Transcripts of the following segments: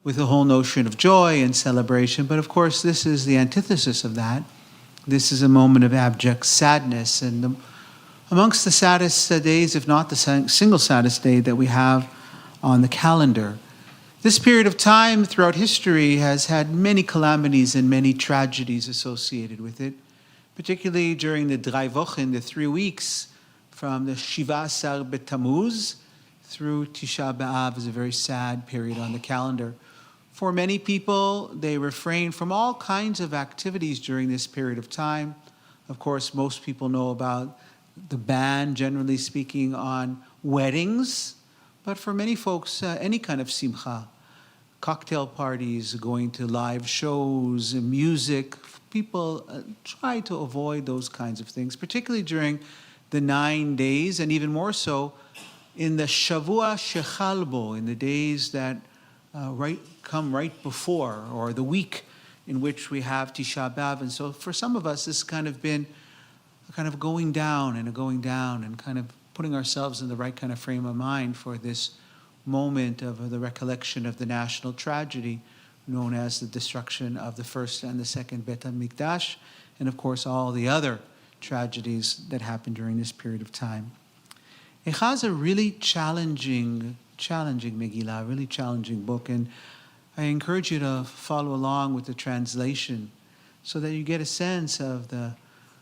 with the whole notion of joy and celebration. But of course, this is the antithesis of that. This is a moment of abject sadness. And amongst the saddest days, if not the single saddest day that we have on the calendar. This period of time throughout history has had many calamities and many tragedies associated with it, particularly during the Drei Wochen, the 3 weeks from the Shiva Asar B'Tammuz through Tisha B'Av is a very sad period on the calendar. For many people, they refrain from all kinds of activities during this period of time. Of course, most people know about the ban, generally speaking, on weddings, but for many folks, any kind of simcha, cocktail parties, going to live shows, music, people try to avoid those kinds of things, particularly during the 9 days, and even more so in the Shavua Shechalbo, in the days that come right before, or the week in which we have Tisha B'Av. And so for some of us, this has kind of been a kind of going down and kind of putting ourselves in the right kind of frame of mind for this moment of the recollection of the national tragedy known as the destruction of the first and the second Bet HaMikdash, and of course all the other tragedies that happened during this period of time. Eicha is a really challenging Megillah, a really challenging book, and I encourage you to follow along with the translation so that you get a sense of the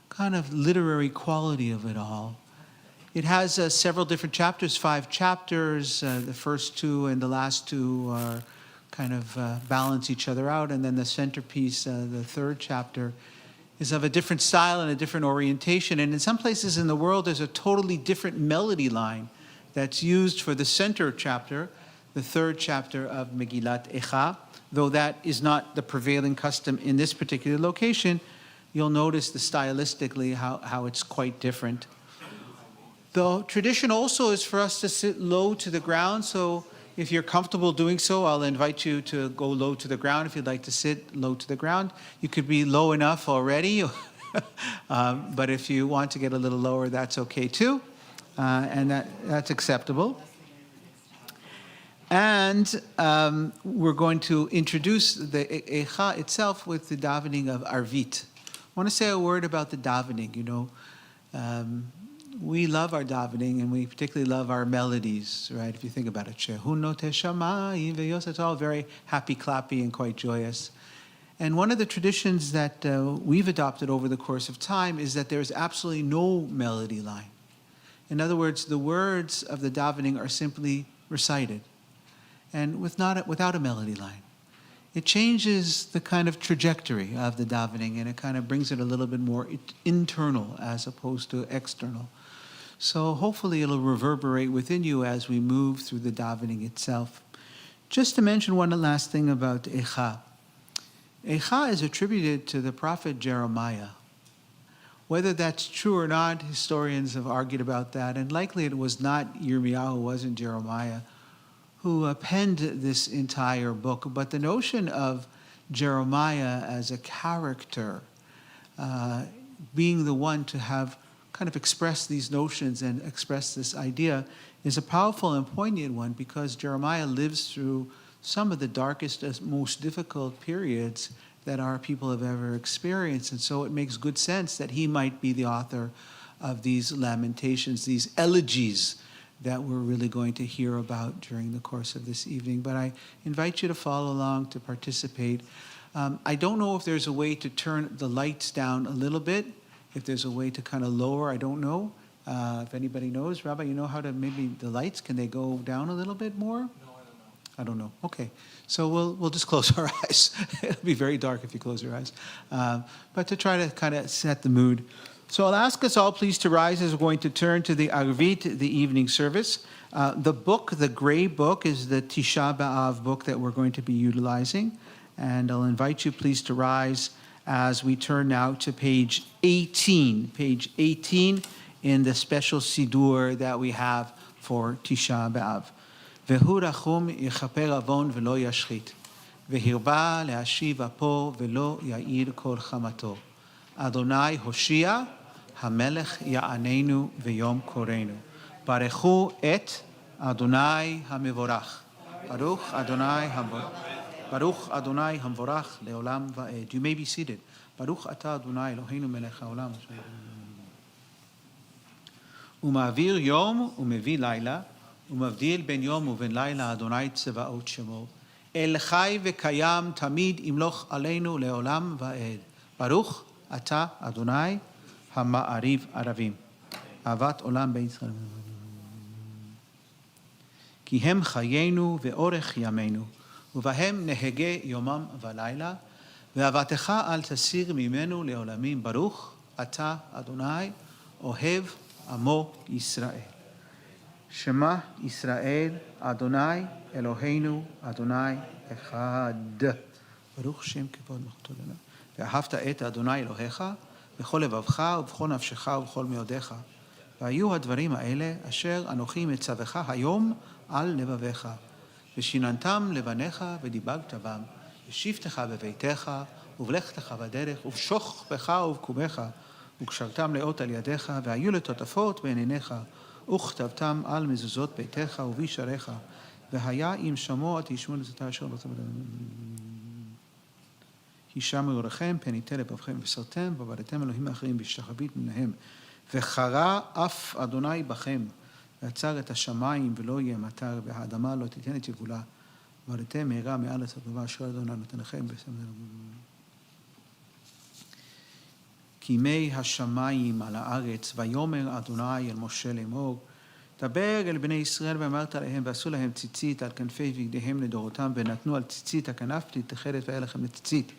kind of literary quality of it all. It has several different chapters, 5 chapters. The first 2 and the last 2 are kind of balance each other out, and then the centerpiece, the 3rd chapter, is of a different style and a different orientation. And in some places in the world, there's a totally different melody line that's used for the center chapter, the 3rd chapter of Megillat Eicha. Though that is not the prevailing custom in this particular location, you'll notice stylistically how it's quite different. The tradition also is for us to sit low to the ground, so if you're comfortable doing so, I'll invite you to go low to the ground. If you'd like to sit low to the ground, you could be low enough already, but if you want to get a little lower, that's okay too, and that's acceptable. And we're going to introduce the Eicha itself with the davening of Arvit. I want to say a word about the davening. We love our davening, and we particularly love our melodies, right? If you think about it, it's all very happy, clappy, and quite joyous. And one of the traditions that we've adopted over the course of time is that there's absolutely no melody line. In other words, the words of the davening are simply recited, and without a melody line. It changes the kind of trajectory of the davening, and it kind of brings it a little bit more internal as opposed to external. So hopefully it'll reverberate within you as we move through the davening itself. Just to mention one last thing about Eicha. Eicha is attributed to the prophet Jeremiah. Whether that's true or not, historians have argued about that, and likely it was not Yirmiyahu, it wasn't Jeremiah, who penned this entire book. But the notion of Jeremiah as a character, being the one to have kind of expressed these notions and expressed this idea, is a powerful and poignant one, because Jeremiah lives through some of the darkest, most difficult periods that our people have ever experienced. And so it makes good sense that he might be the author of these lamentations, these elegies that we're really going to hear about during the course of this evening. But I invite you to follow along, to participate. I don't know if there's a way to turn the lights down a little bit, if there's a way to kind of lower, I don't know. If anybody knows, Rabbi, you know how to, maybe the lights, can they go down a little bit more? No, I don't know. Okay, so we'll just close our eyes. It'll be very dark if you close your eyes. But to try to kind of set the mood. So I'll ask us all please to rise as we're going to turn to the Arvit, the evening service. The book, the gray book, is the Tisha B'Av book that we're going to be utilizing. And I'll invite you please to rise as we turn now to page 18. Page 18 in the special Sidur that we have for Tisha B'Av. Vehu rachum yechaper avon velo yashchit. Vehirba le'ashiv apo velo ya'ir kol chamato. Adonai Hoshia, Hamelech Ya'anenu V'yom Korenu. Barechu et Adonai HaMevorach. Baruch Adonai HaMevorach. Baruch Adonai Hamvorach Leolam Va'ed. You may be seated. Baruch Ata Adonai Eloheinu Melech Haolam. ומעביר יום ומביא לילה, ומבדיל בין יום ובין לילה, אדוני צבאות שמו. אל חי וקיים תמיד ימלוך עלינו לעולם ועד. ברוך אתה אדוני המעריב ערבים. אהבת עולם בין ישראל. כי הם חיינו ואורך ימינו, ובהם נהגה יומם ולילה, ואהבתך אל תסיר ממנו לעולמים. ברוך אתה אדוני אוהב עמו ישראל. שמע ישראל, אדוני אלוהינו, אדוני אחד. ברוך שם כבוד מלכותו לעולם. ואהבת את אדוני אלוהיך בכל לבבך ובכל נפשך ובכל מאודיך. והיו הדברים האלה אשר אנוכי מצווך היום על לבביך. ושיננתם לבניך ודיברת בם. ושבתך בביתך ובלכתך בדרך ובשוכבך ובקומך. וקשרתם לאות על ידיך, והיו לטוטפות בין עיניך, וכתבתם על מזוזות ביתך ובישעריך, והיה אם שמוע תשמעו לזאתה אשר לא תבדל. הישמעו לכם, פן ייתן לבבכם וסרתם, ועבדתם אלוהים האחרים בהשתחווית מהם. וחרה אף אדוני בכם, ועצר את השמיים ולא יהיה מטר, והאדמה לא תיתן את יבולה, ועבדתם מהרה מעל הסבבה אשר אדוני נותן לכם בסמל. כימי השמיים על הארץ, ויאמר אדוני אל משה לאמור, דבר אל בני ישראל ואמרת להם, ועשו להם ציצית על כנפי בגדיהם לדורותם, ונתנו על ציצית הכנף תתחרת והיה לכם לציצית.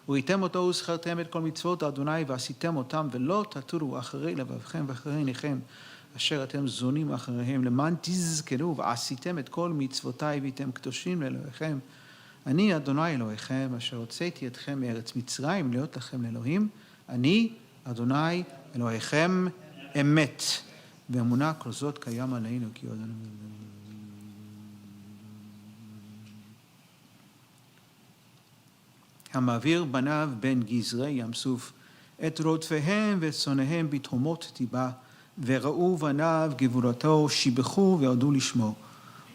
וראיתם אותו וזכרתם את כל מצוות אדוני ועשיתם אותם, ולא תטורו אחרי לבבכם ואחרי עיניכם, אשר אתם זונים אחריהם, למען תזכרו ועשיתם את כל מצוותיי והייתם קדושים לאלוהיכם. אני אדוני אלוהיכם, אשר הוצאתי אתכם מארץ מצרים להיות לכם לאלוהים. אני, אדוני, אלוהיכם, אמת. ואמונה כל זאת קיים עלינו, כי עוד המעביר בניו בין גזרי ים סוף, את רודפיהם ואת שונאיהם בתהומות טיבה, וראו בניו גבורתו, שיבחו והודו לשמו,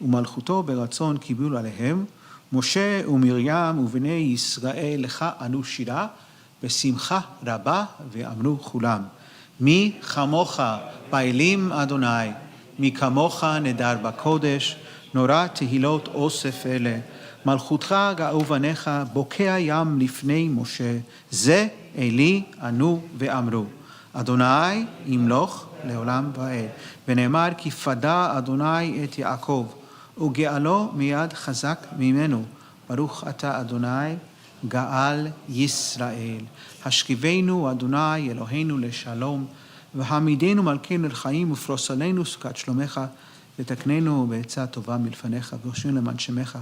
ומלכותו ברצון קיבלו עליהם, משה ומרים ובני ישראל לך ענו שירה, בשמחה רבה ואמרו כולם, מי כמוך פעילים אדוני, מי כמוך נדר בקודש, נורא תהילות אוסף אלה, מלכותך גאו בניך, בוקע ים לפני משה, זה אלי ענו ואמרו, אדוני ימלוך לעולם ועד, ונאמר כי פדה אדוני את יעקב, וגאלו מיד חזק ממנו, ברוך אתה אדוני, גאל ישראל. השכיבנו אדוני אלוהינו לשלום, והעמידנו מלכנו לחיים, ופרוס עלינו סוכת שלומך, ותקננו בעצה טובה מלפניך, והושיענו למען שמך,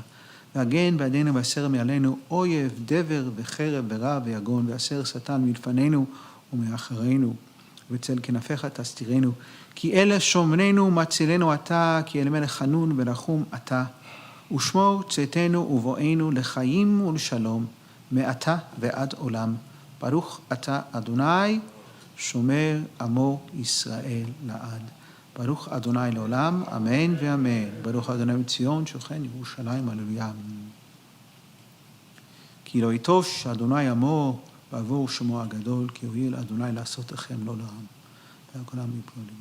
והגן בעדינו והסר מעלינו, אויב, דבר וחרב ורע ויגון, והסר שטן מלפנינו ומאחרינו, ובצל כנפיך תסתירנו, כי אלה שומרנו מצילנו אתה, כי אל מלך חנון ורחום אתה, ושמור צאתנו ובואנו לחיים ולשלום, מעתה ועד עולם. ברוך אתה אדוני, שומר עמו ישראל לעד. ברוך אדוני לעולם, אמן ואמן. ברוך אדוני מציון, שוכן ירושלים, הללויה. כי לא יטוש אדוני עמו בעבור שמו הגדול, כי הואיל אדוני לעשות לכם לא לעם. והכל העם יפלו לי.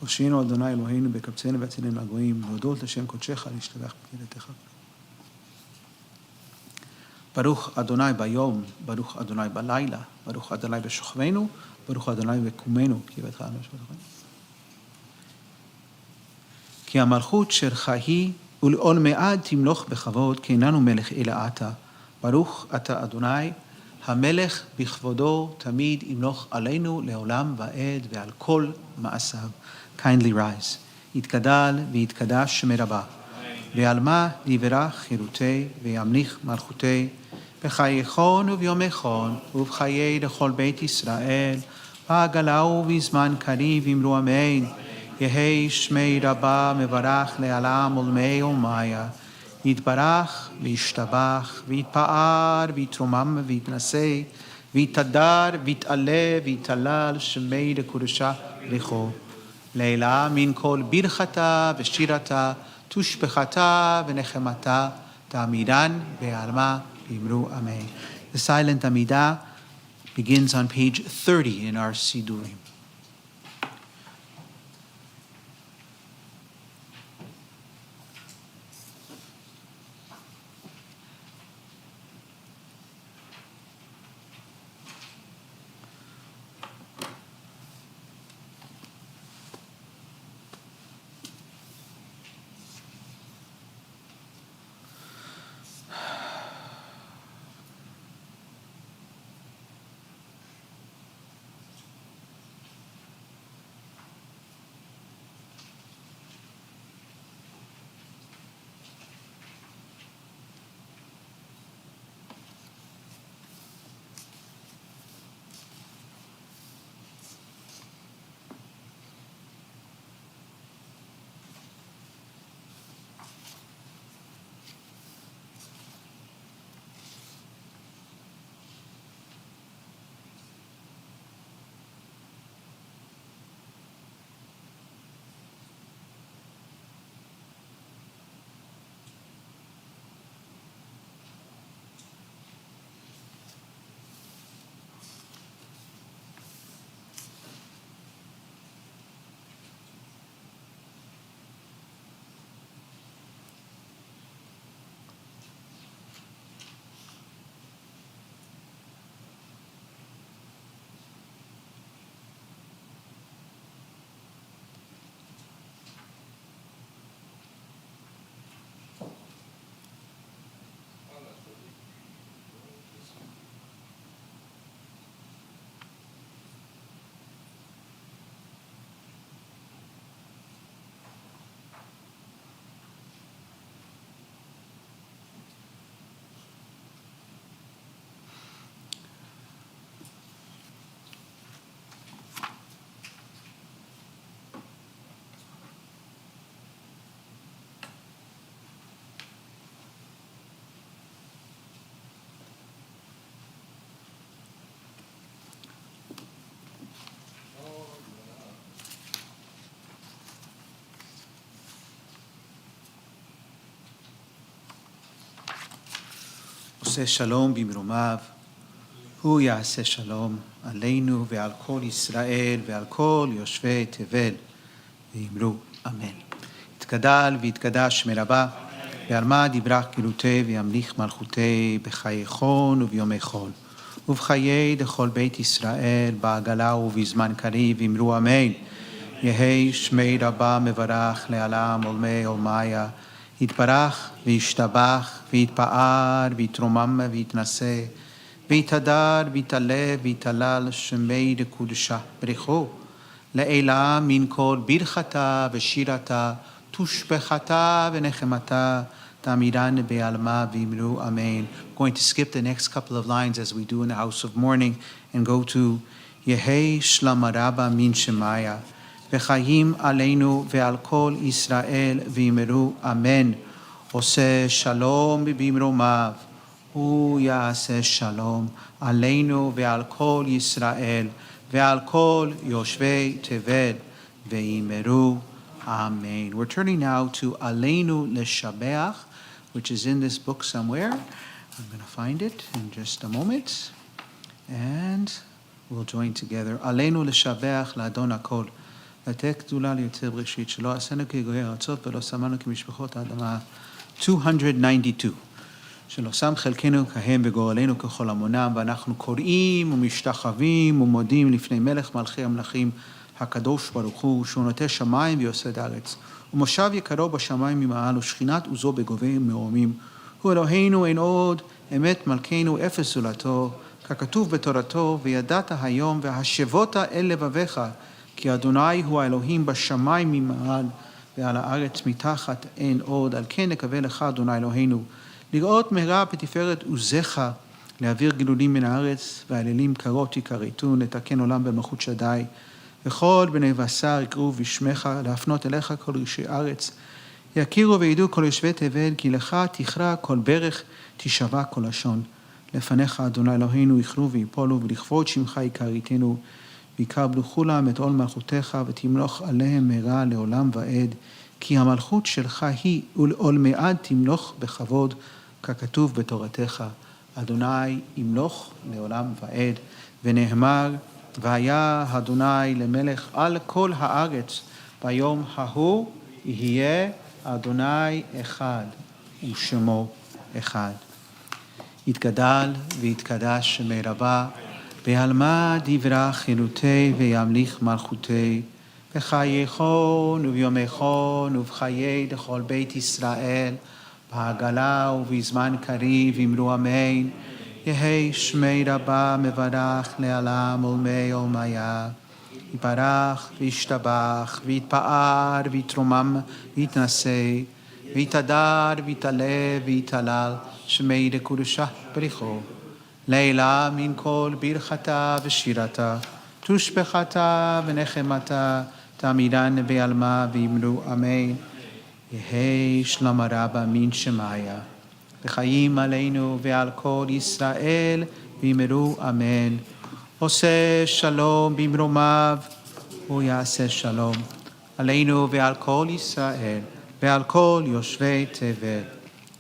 הושיענו אדוני אלוהינו בקבצנו והצילנו מהגויים, להודות לשם קודשך, להשתבח בקהילתך. ברוך אדוני ביום, ברוך אדוני בלילה, ברוך אדוני בשוכבנו, ברוך אדוני בקומנו, כי ביתך אנו שבתוכנו. כי המלכות שלך היא, ולעולמי תמלוך בכבוד, כי איננו מלך אלא אתה. ברוך אתה אדוני, המלך בכבודו תמיד ימלוך עלינו לעולם ועד ועל כל מעשיו. Kindly rise. יתגדל ויתקדש שמי רבה. ועלמה דיברה חירותי וימליך מלכותי, בחייכון וביומכון ובחיי לכל בית ישראל, בעגלה ובזמן קריב אמרו אמן. יהי שמי רבה מברך לעולם עולמי עולמיה, יתברך וישתבח ויתפאר ויתרומם ויתנשא ויתהדר ויתעלה ויתהלל שמי לקודשה לכו. Leila min kol birchata v'shirata tushbechata v'nechemata ta'amidan be'alma v'imru amen. The silent Amidah begins on page 30 in our Sidurim. עושה שלום במרומיו, הוא יעשה שלום עלינו ועל כל ישראל ועל כל יושבי תבל, ואמרו אמן. יתגדל ויתקדש מרבה, ועלמה דברך גלותי וימליך מלכותי בחיי חון וביומי חול, ובחיי דכל בית ישראל בעגלה ובזמן קריב, ואמרו אמן. יהי שמי רבה מברך לעולם עולמי עולמיה, יתברך וישתבח ויתפאר ויתרומם ויתנשא ויתהדר ויתעלה ויתהלל שמי דקודשה ברכו לעילה מן כל ברכתה ושירתה תושבחתה ונחמתה תעמידן בעלמה ואמרו amen. Going to skip the next couple of lines as we do in the house of mourning and go to יהי שלמה רבה מן שמיה וחיים עלינו ועל כל ישראל ואמרו אמן. עושה שלום במרומיו, הוא יעשה שלום עלינו ועל כל ישראל ועל כל יושבי תבל ואמרו amen. We're turning now to עלינו לשבח, which is in this book somewhere. I'm going to find it in just a moment. And we'll join together. עלינו לשבח לאדון הכל. לתת גדולה ליוצר בראשית, שלא עשינו כגויי ארצות ולא שמנו כמשפחות האדמה. 292. שלא שם חלקנו כהם וגורלנו ככל המונם, ואנחנו קוראים ומשתחווים ומודים לפני מלך מלכי המלכים הקדוש ברוך הוא, שהוא נוטה שמיים ויוסד ארץ, ומושב יקרו בשמיים ממעל, ושכינת עוזו בגובי מרומים. הוא אלוהינו אין עוד, אמת מלכנו אפס זולתו, ככתוב בתורתו, וידעת היום והשבות אל לבביך, כי אדוני הוא האלוהים בשמיים ממעל, ועל הארץ מתחת אין עוד. על כן נקווה לך אדוני אלוהינו, לראות מהרה בתפארת עוזך, להעביר גלולים מן הארץ, והאלילים קרות יכרתו, לתקן עולם במלכות שדי. וכל בני בשר יקראו בשמך, להפנות אליך כל ראשי ארץ. יכירו וידעו כל יושבי תבל, כי לך תכרע כל ברך, תשבע כל לשון. לפניך אדוני אלוהינו יכרו ויפולו, ולכבוד שמך יכריתנו, ויקבלו כולם את עול מלכותך, ותמלוך עליהם מהרה לעולם ועד, כי המלכות שלך היא, ולעולמי תמלוך בכבוד, ככתוב בתורתך. אדוני ימלוך לעולם ועד, ונאמר, והיה אדוני למלך על כל הארץ, ביום ההוא יהיה אדוני אחד, ושמו אחד. יתגדל ויתקדש שמי רבה, בעלמא דברה חילותי וימליך מלכותי, בחייכון וביומכון ובחיי לכל בית ישראל, בעגלה ובזמן קריב אמרו אמן, יהי שמי רבה מברך לעולם עולמי עולמיה, יברך וישתבח ויתפאר ויתרומם ויתנשא, ויתהדר ויתעלה ויתהלל, שמי לקודשה בריחו. לילה מן כל ברכתה ושירתה, תושבחתה ונחמתה, תעמידן בעלמה ואמרו אמן. יהי שלום רבה מן שמיה, וחיים עלינו ועל כל ישראל, ואמרו אמן. עושה שלום במרומיו, הוא יעשה שלום עלינו ועל כל ישראל, ועל כל יושבי תבל,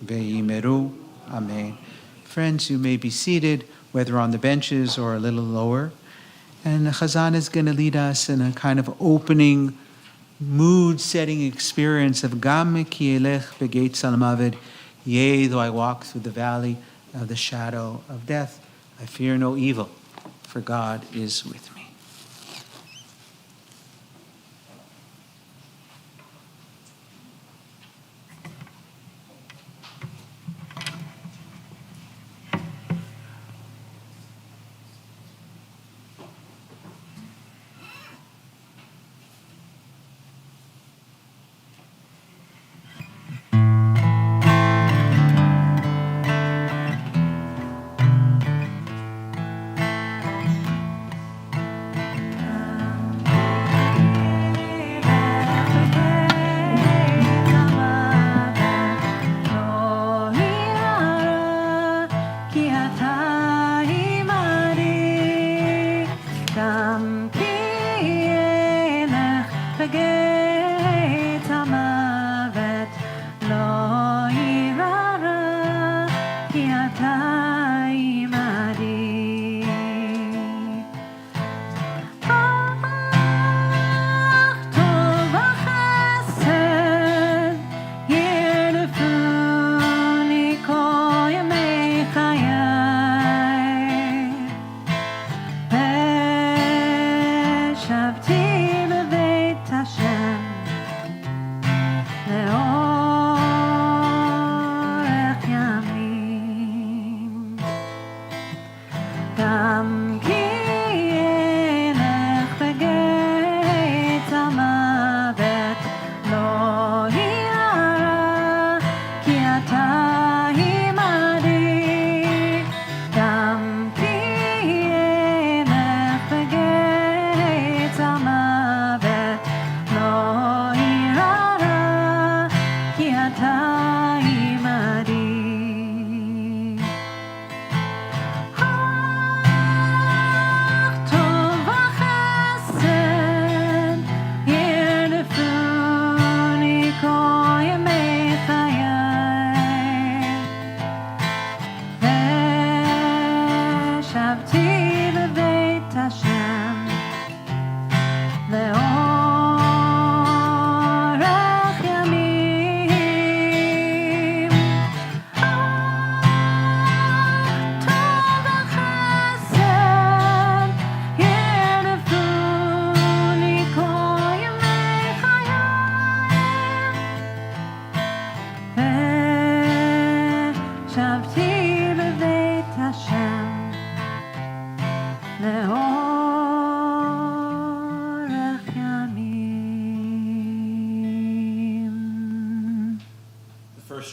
ואמרו amen. Friends, you may be seated, whether on the benches or a little lower. And the Chazan is going to lead us in a kind of opening, mood-setting experience of Gam ki elech begetz al-mavet, yea, though I walk through the valley of the shadow of death, I fear no evil, for God is with me.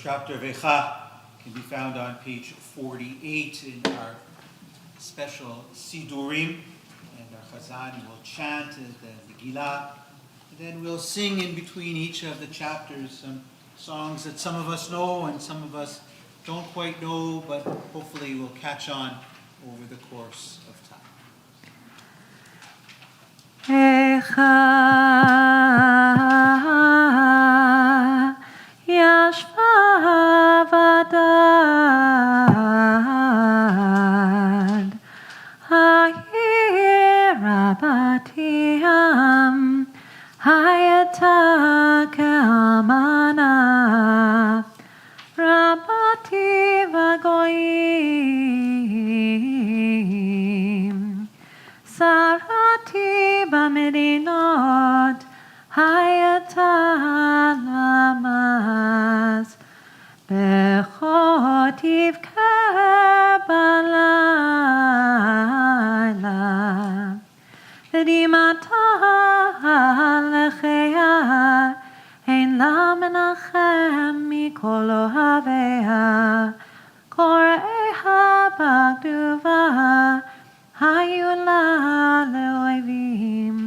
Chapter of Eicha can be found on page 48 in our special Sidurim, and our Chazan will chant the Megillah, and then we'll sing in between each of the chapters some songs that some of us know and some of us don't quite know, but hopefully we'll catch on over the course of time. ישבה ודד, העיר רבתי עם, הייתה כאלמנה, רבתי בגויים, שרתי במדינות, הייתה למס, בכל תבכה בלילה, ודמעתה לחיה, אין לה מנחם מכל אוהביה, קוראיה בכתובה, היו לה לאויבים.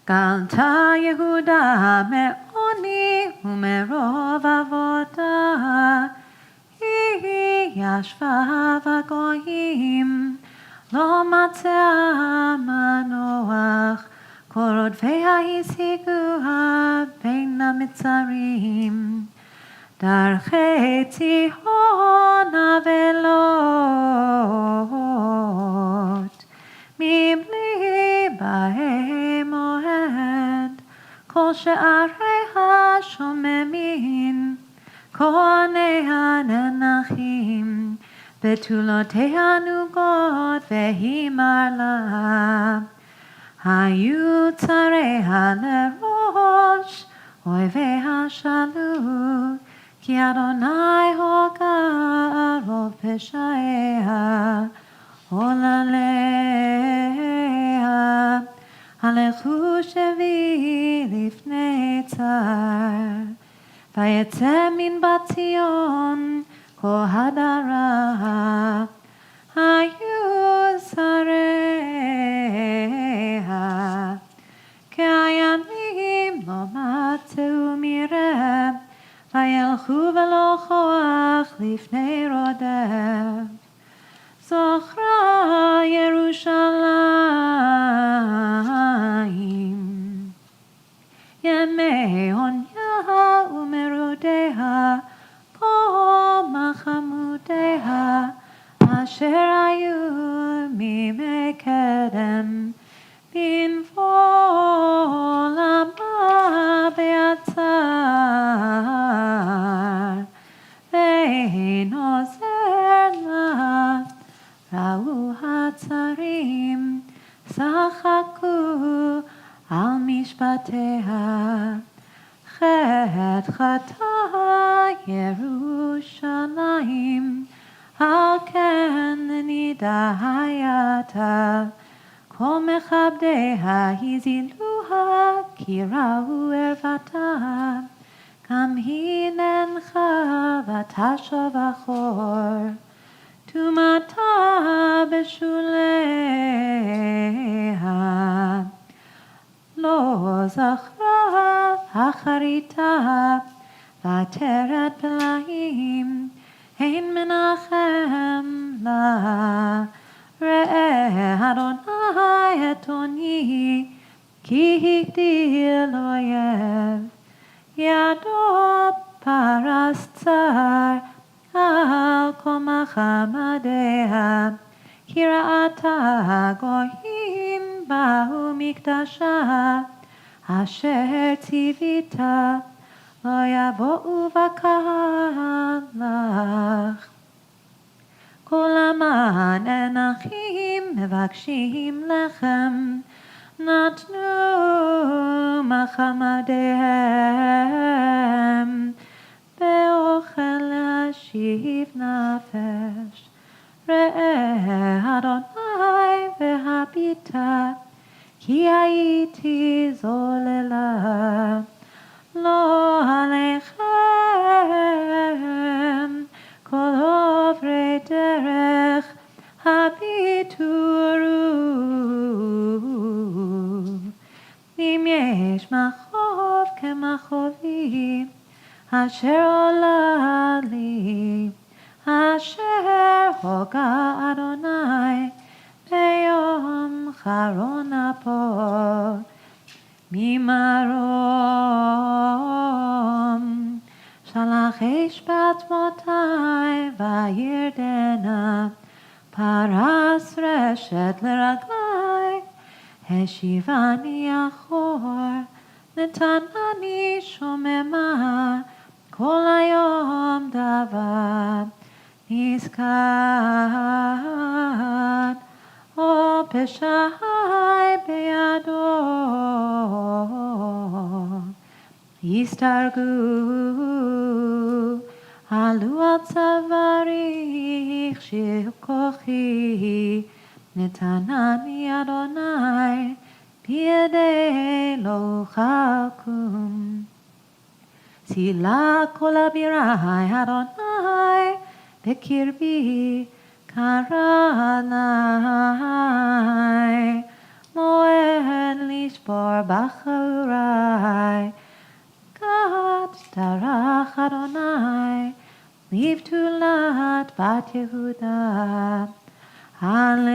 גלתה יהודה מעוני ומרוב עבודה, היא ישבה בגויים, לא מצאה מנוח, כל רודפיה השיגוה בין המצרים. דרכי ציון אבלות, מבלי בהם אוהד, כל שעריה שוממים, כהניה ננחים, בתולותיה נוגות והימר לה. היו צריה לראש, אויביה שאלו, כי אדוני הוגה רוב פשעיה, עולליה, הלכו שבי לפני צר, ויצא מן בת ציון כה הדרה, היו שריה, כעיינים לא מצאו מרע, וילכו ולא כוח לפני רודף. זוכרה ירושלים, ימי עוניה ומרודיה, כל מחמודיה, אשר היו מימי קדם, בנפול הבא ביצר, ואין עוזר לה. ראו הצרים, שחקו על משפטיה, חטא חטא ירושלים, על כן נידה הייתה, כל מכבדיה הזילוה, כי ראו ערוותה, גם היא ננחה ותשב אחור, טומאתה בשוליה, לא זכרה אחריתה, ותרת פלאים, אין מנחם לה. ראה אדוני את עוני, כי הגדיל אויב, ידו פרס צר, על כל מחמדיה, כי ראתה גויים באו מקדשה, אשר ציוותה, לא יבואו בקהל לך. כל המען אנכים מבקשים לחם, נתנו מחמדיהם, באוכל להשיב נפש. ראה אדוני והביטה, כי הייתי זוללה, לא עליכם, כל עוברי דרך הביטו. אם יש מחוב כמחובי, אשר עולה לי, אשר הוגה אדוני ביום חרון אפו ממרום שלח אש בעצמותי וירדנה פרס רשת לרגלי השיבני אחור נתנני שוממה כל היום דבר נזכר או פשעי בידו יסתרגו עלו על צווארי הכשיר כוחי נתנני אדוני בידי לא חלקום צילה כל אבירי אדוני בקרבי קרא לי מועד לשבור בחורי גד דרך אדוני לבתולת בת יהודה הללם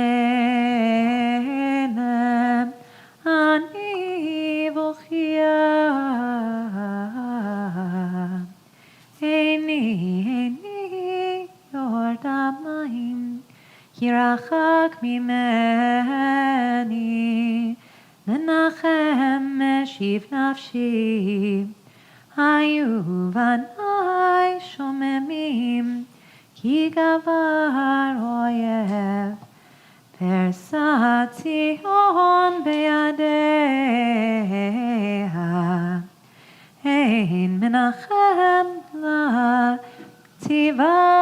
אני בוכייה איני יורד המים כי רחק ממני מנחם משיב נפשי היו בני שוממים כי גבר אויב פרסת ציון בידיה אין מנחם לה ציווה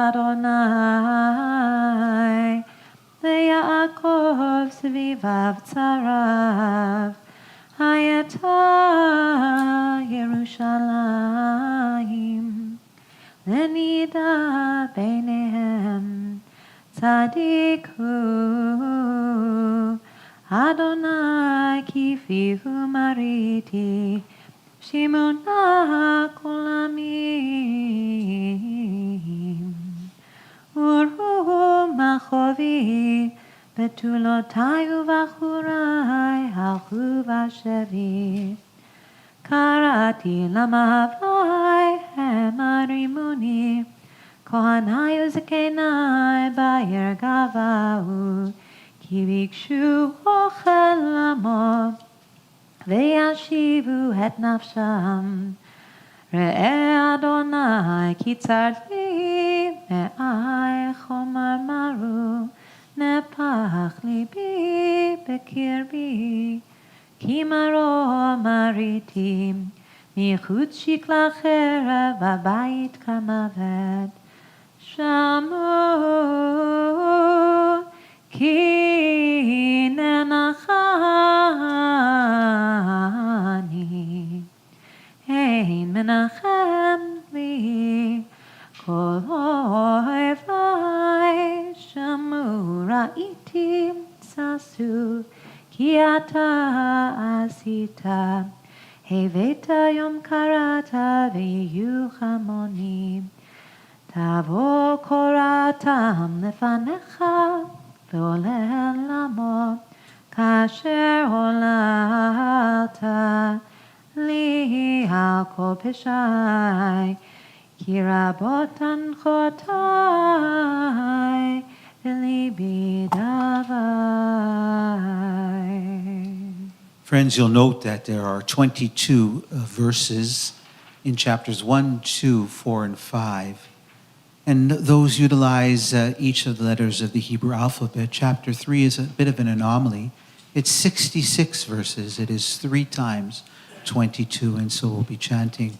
אדוני ליעקב סביביו צריו הייתה ירושלים לנידה ביניהם צדיק הוא אדוני כי פיהו מריתי שמונה כל עמים וראו מחובי בתולותי ובחורי הלכו בשבי קראתי למעברי הם הרימוני כהני וזקני בעיר גבהו כי ביקשו אוכל עמו וישיבו את נפשם ראה אדוני כי צר לי מאי חומר מרו נפח ליבי בקרבי כי מרום מריתי מחוץ שיקלה חרב בבית כמוות שמעו כי ננחני אין מנחם לי כל אוהבי שמעו ראיתי ששו כי אתה עשית הבאת יום קראת ויהיו חמונים תבוא קוראתם לפניך ועולה למו כאשר עוללת לי על כל פשעי כי רבות הנחותי וליבי דברי. Friends, you'll note that there are 22 verses in chapters 1, 2, 4, and 5. And those utilize each of the letters of the Hebrew alphabet. Chapter 3 is a bit of an anomaly. It's 66 verses. It is 3 times 22, and so we'll be chanting.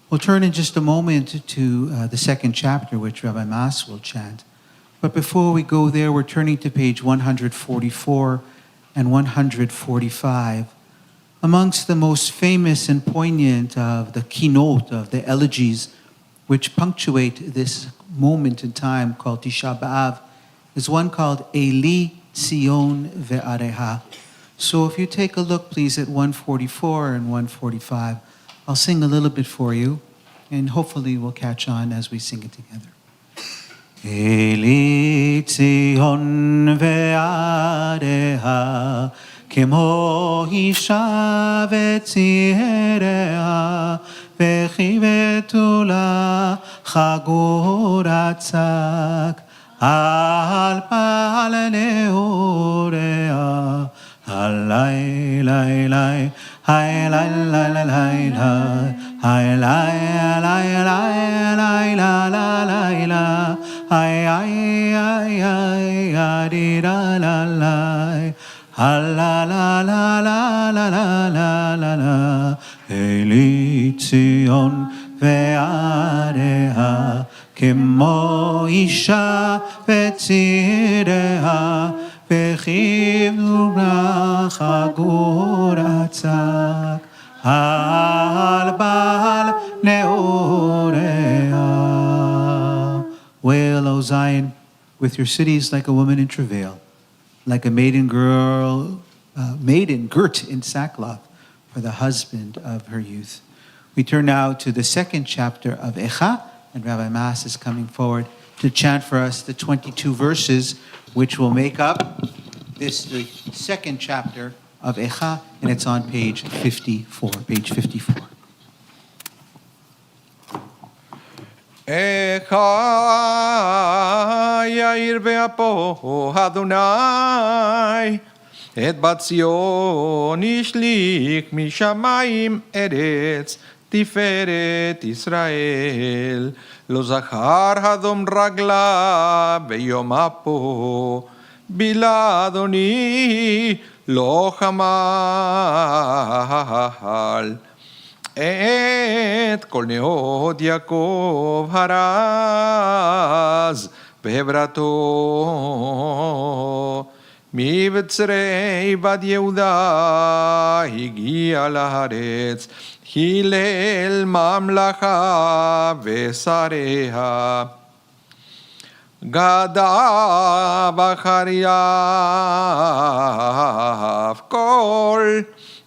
We'll turn in just a moment to the second chapter, which Rabbi Mas will chant. But before we go there, we're turning to page 144 and 145. Amongst the most famous and poignant of the keynote of the elegies which punctuate this moment in time called Tisha B'Av is one called Eli Tzion Ve'areha. So if you take a look, please, at 144 and 145, I'll sing a little bit for you, and hopefully we'll catch on as we sing it together. אלי ציון ועריה, כמו אישה וצעיריה, וכי בתולה חגורה צק, על פעל נעוריה, הלילה, הלילה, הלילה, הלילה, הלילה, הלילה, הלילה, ay ay ay ay di da la la la la la la la la la la אלי ציון ועריה כמו אישה וצעיריה וכיבדו לך חגורה צק על בעל נעוריה. Wail, O Zion, with your cities like a woman in travail, like a maiden girt in sackcloth for the husband of her youth. We turn now to the second chapter of Eicha, and Rabbi Mas is coming forward to chant for us the 22 verses which will make up the second chapter of Eicha, and it's on page 54. Eicha yair ve'apo Adonai et bat Zion ishlik mishamayim eretz tiferet Israel lo zachar hadom ragla beyom apo bila Adoni lo chamal את כל נאות יעקב הרז בעברתו מבצרי בת יהודה הגיע לארץ הילל ממלכה ושריה גדה בחריו כל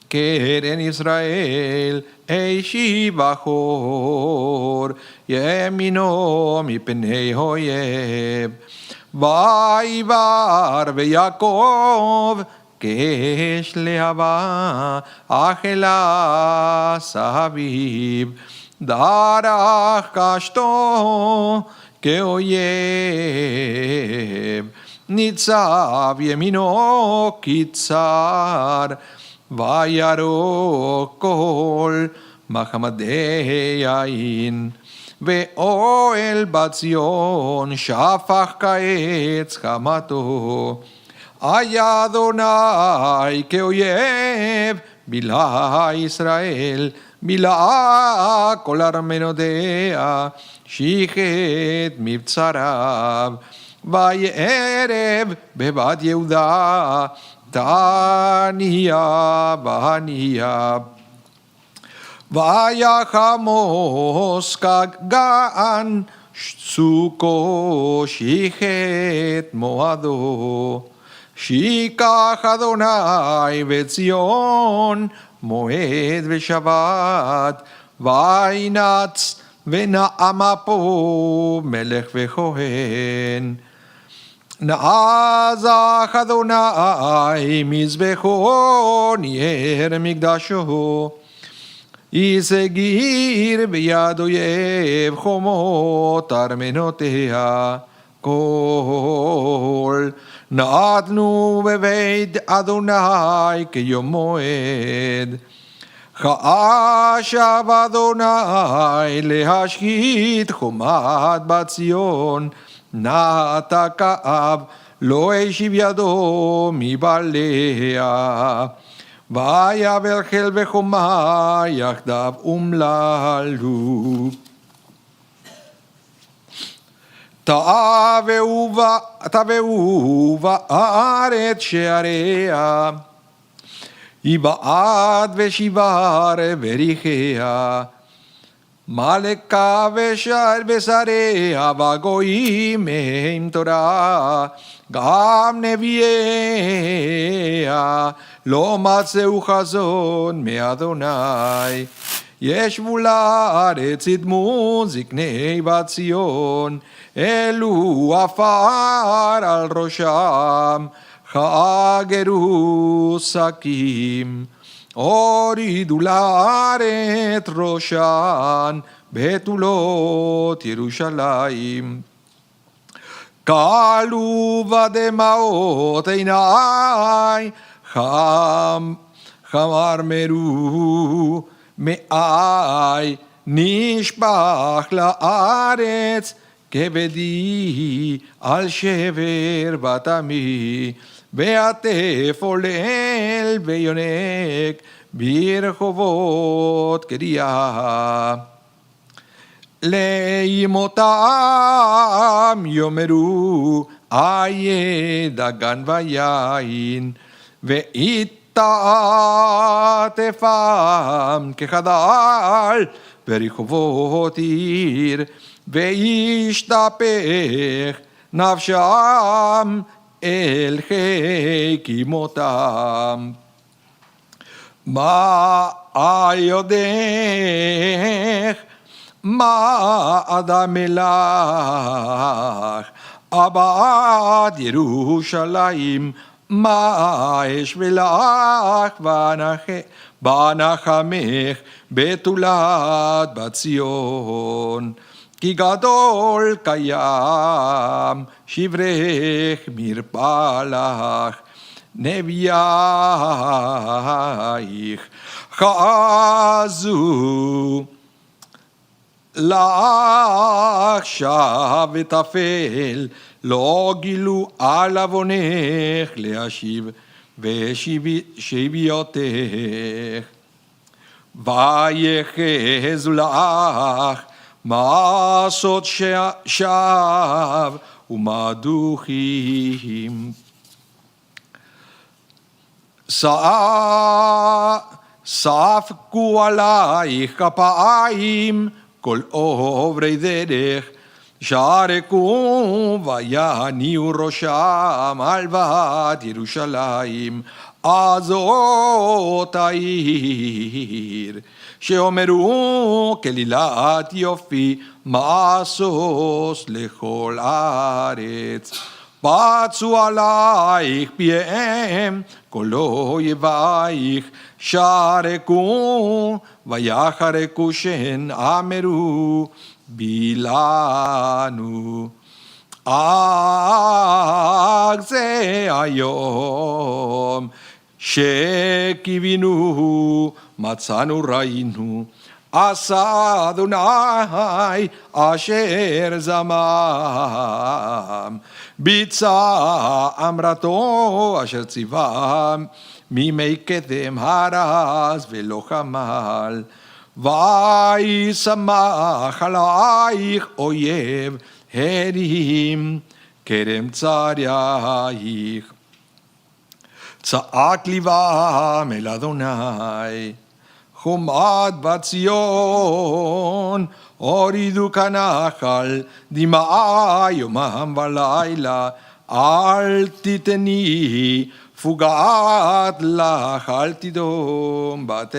קרן ישראל אישי בחור ימינו מפני אויב ויבר ויעקב כאש להבה אכלה סביב דרך קשתו כאויב ניצב ימינו קצר וירוק כל מחמדי יין ואוהל בת ציון שפך כעץ חמתו היה אדוני כאויב בילעה ישראל בילעה כל ארמנותיה שיחת מבצריו ויערב בבת יהודה תניה בהניה ויחמוס כגן סוכו שיחת מועדו שיקח אדוני וציון מועד ושבת וינץ ונעמה פה מלך וכהן נעזך אדוני מזבחו ניער מקדשו יסגיר ביד אויב חומות ארמנותיה כל נתנו בבית אדוני כיום מועד חשב אדוני להשחית חומת בת ציון נטע כאב לא השיב ידו מבעליה ויבל חיל וחומה יחדיו אומללו תבואו בארץ שעריה יבעט ושיבר בריחיה מלכה ושאר בשריה וגויים מהם תורה גם נביאיה לא מצאו חזון מאדוני ישבו לארץ ידמו זקני בת ציון, העלו עפר על ראשם, חגרו שקים, הורידו לארץ ראשן, בתולות ירושלים. כלו בדמעות עיניי, חמרמרו מאי, נשפך לארץ כבדי על שבר בת עמי, ועטף עולל ויונק ברחובות קריה. לאמותם יאמרו איה דגן ויין, ויטעטפם כחדל ברחובות עיר, וישתפך נפשם אל חיק מותם. מה יודעך מה אדם מלך, אבת ירושלים, מה אשבלך ונחמך בתולת בת ציון. כי גדול קיים שברך מרפא לך, נביאייך חזו לך שב ותפל, לא גילו על עוונך להשיב ושביותך. ויחזו לך מעשות שווא ומדוכים. ספקו עלייך כפיים כל עוברי דרך, שרקו ויניעו ראשם על בת ירושלים, הזאת העיר. שאומרו כלילת יופי, משוש לכל הארץ. פצו עלייך פיהם כל אויבייך, שרקו ויחרקו שן אמרו בילנו. אך זה היום שקיווינו, מצאנו ראינו, עשה אדוני אשר זמם, ביצע אמרתו אשר ציווה, מימי קדם הרס ולא חמל. וישמח עלייך אויב הרים כרם צריך. צעק ליבם אל אדוני, חומת בת ציון, הורידו כנחל, דמעה יומם ולילה, אל תתני פוגעת לך, אל תדום בת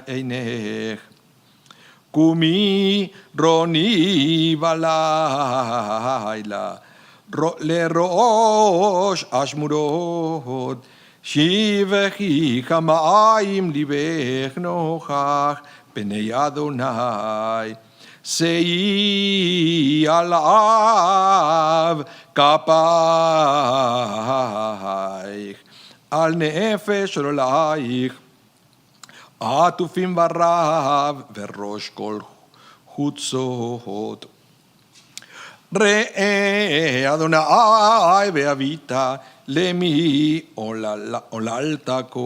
עינך. קומי רוני בלילה, לראש אשמורות, שיבכי כמים ליבך נוכח פני אדוני. שאי עליו כפייך, על נפש עולייך, עטופים ברב וראש כל חוצות. ראה אדוני ואבית, למי עוללת כה?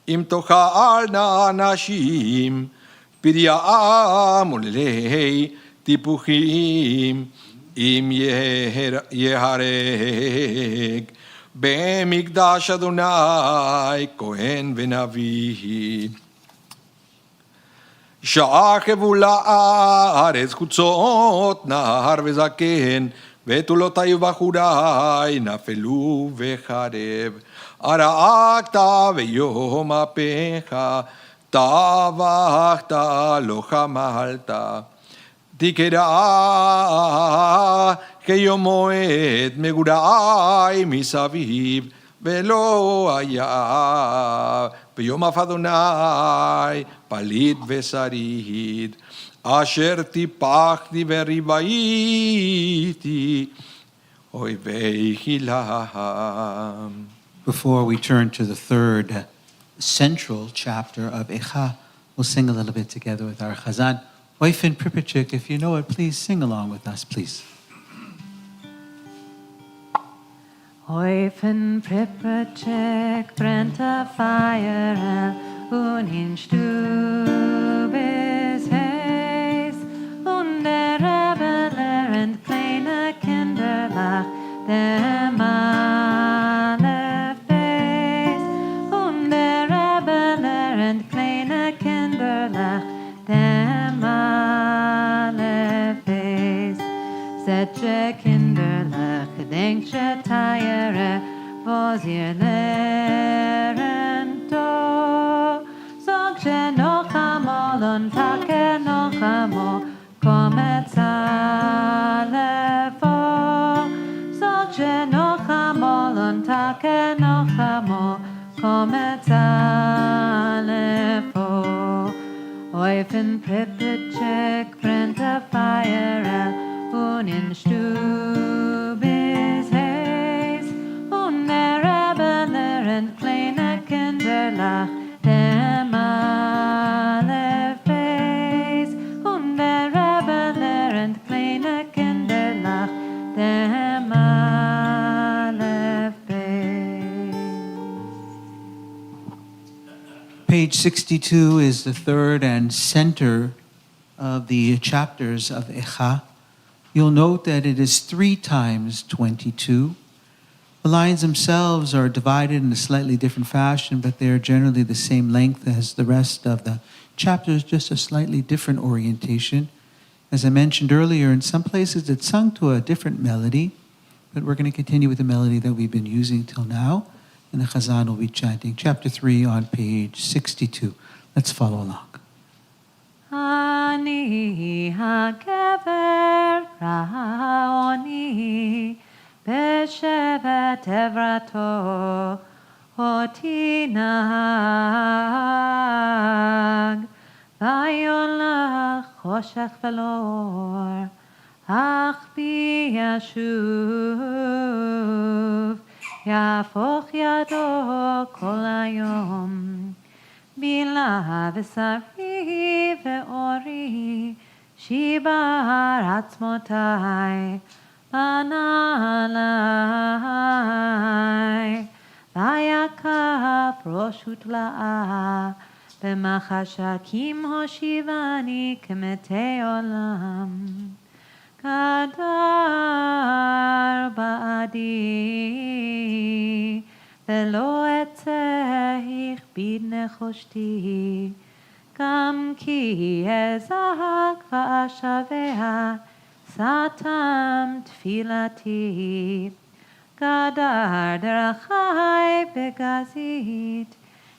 אם תאכלנה נשים פריים עוללי טיפוחים, אם יהרג במקדש אדוני כהן ונביא. שכבו לארץ חוצות נהר וזקן, ותולותיו בחורי נפלו בחרב. הרגת ויום אפיך, טבחת לא חמלת, תקרא כיום מועד מגורי מסביב, ולא היה ביום אף אדוני פליט ושריד, אשר טיפחתי וריבאיתי אויבי חילם. Before we turn to the third central chapter of Eicha, we'll sing a little bit together with our Chazan. Oifen Pripachik, if you know it, please sing along with us, please. Eufen Pripachik brennt a fire und in Stubes Haus und der Rebbe lernt kleine Kinderlach dem Aleph Beis und der Rebbe lernt kleine Kinderlach dem Aleph Beis. Setze Kinderlach gedenkt Teiere, was ihr lernt, sag noch einmal und tage noch einmal, kommet alle vor. Sag noch einmal und tage noch einmal, kommet alle vor. Eufen Pripachik brennt a fire und in Stubes Haus und der Rebbe lernt kleine Kinderlach dem Aleph Beis und der Rebbe lernt kleine Kinderlach dem Aleph Beis. Page 62 is the third and center of the chapters of Eicha. You'll note that it is 3 times 22. The lines themselves are divided in a slightly different fashion, but they are generally the same length as the rest of the chapters, just a slightly different orientation. As I mentioned earlier, in some places it's sung to a different melody, but we're going to continue with the melody that we've been using till now, and the Chazan will be chanting chapter 3 on page 62. Let's follow along. אני הגבר רעוני בשבט עברתו אותי נהג ויולך חושך ולאור אך בי ישוב יהפוך ידו כל היום בילה ושרי ואורי שיבר עצמותי בנה עלי ויקף ראש ותלאה במחשכים הושיבני כמתי עולם גדר בעדי ולא אצא הכביד נחושתי גם כי אזעק ואשביה סתם תפילתי גדר דרכי בגזית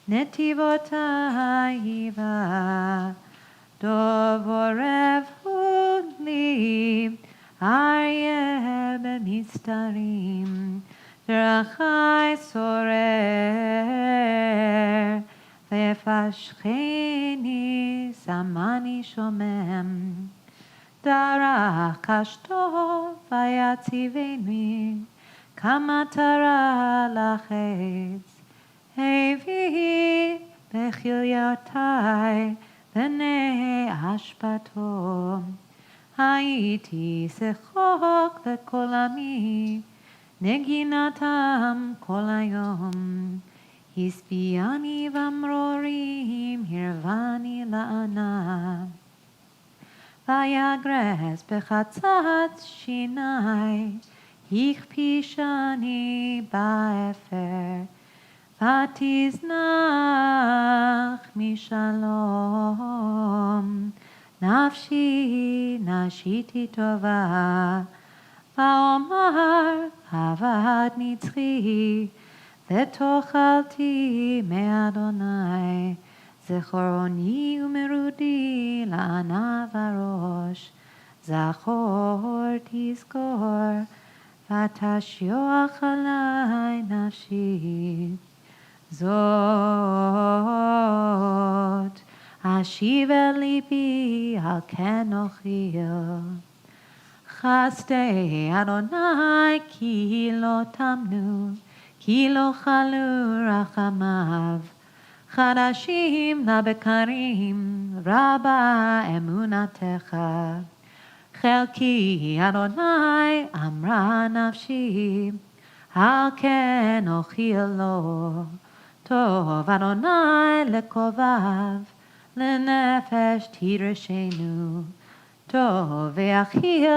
נתיבותי היווה דוב עורב הוד לי אריה במסתרים דרכי שורר ויפשחני זמני שומם דרך קשתו ויציבני כמטרה לחץ הביא בכליותי בני אשפתו הייתי שחוק לכל עמי נגינתם כל היום הספיאני במרורים הרבני לענה ויגרס בחצץ שיני הכפישני באפר ותזנח משלום נפשי נשיתי טובה ואומר עבד נצחי ותאכלתי מאדוני זכרוני ומרודי לענב הראש, זכור תזכור, ותשיוח עלי נפשי. זאת אשיב אל ליבי, על כן אוכיל. חסדי אדוני כי לא תמנו, כי לא חלו רחמיו. חדשים לבקרים, רבה אמונתך. חלקי אדוני אמרה נפשי, על כן אוכיל לו. טוב אדוני לקרוביו, לנפש תדרשנו. טוב ואכיל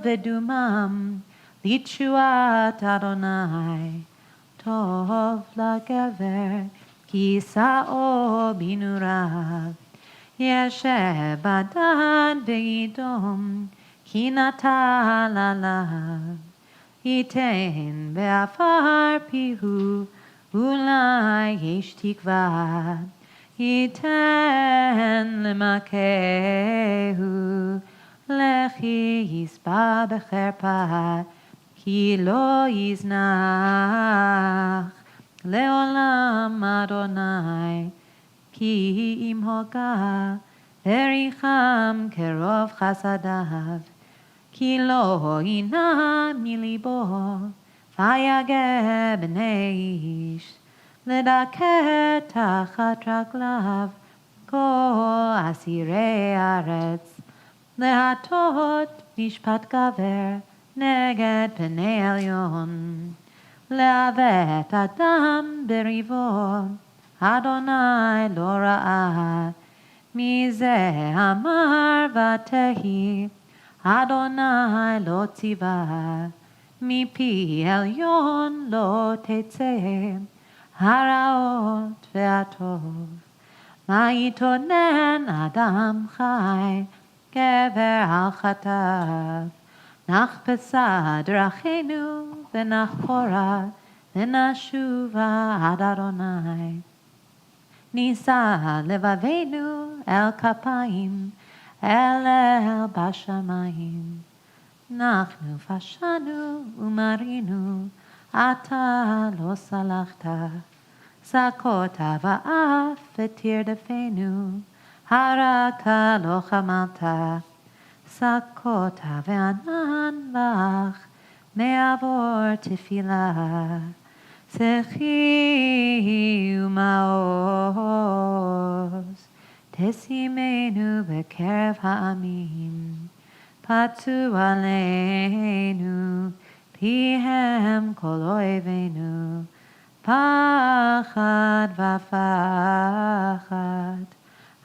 ודומם, לתשועת אדוני. טוב לגבר, כי שאו בנעוריו. ישב בדד וידום, כי נטל עליו. ייתן בעפר פיהו, אולי יש תקווה. ייתן למכהו, לכי יספה בחרפה, כי לא יזנח לעולם אדוני. כי אם הוגה וריחם קרוב חסדיו, כי לא יינה מליבו ויגע בני איש. לדכא תחת רגליו כל אסירי הארץ, להטות משפט גבר נגד פני עליון. לעוות אדם בריבו, אדוני לא ראה. מזה אמר ותהי, אדוני לא ציווה. מפי עליון לא תצא הרעות והטוב. מה יתונן אדם חי, גבר על חטאיו. נחפשה דרכינו ונחקורה, ונשובה עד אדוני. נישא לבבינו אל כפיים, אל בשמיים. אנחנו פשענו ומרינו, אתה לא סלחת. סכות ואף ותרדפנו, הרקע לא חמלת. סכות וענן לך, מעבור תפילה. שכי ומעוז, תשימנו בקרב העמים. פצו עלינו, פיהם כל אויבינו. פחד ופחד,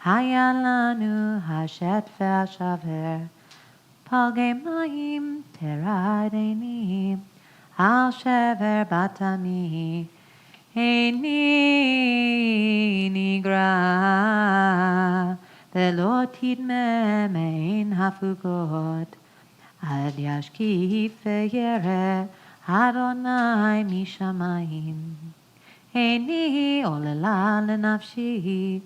היה לנו השת והשבר. פלגי מים תרד עיני, על שבר בתמי. איני נגרע, ולא תדמה מעין הפוגות. עד ישקיף וירא אדוני משמיים. איני עוללה לנפשי,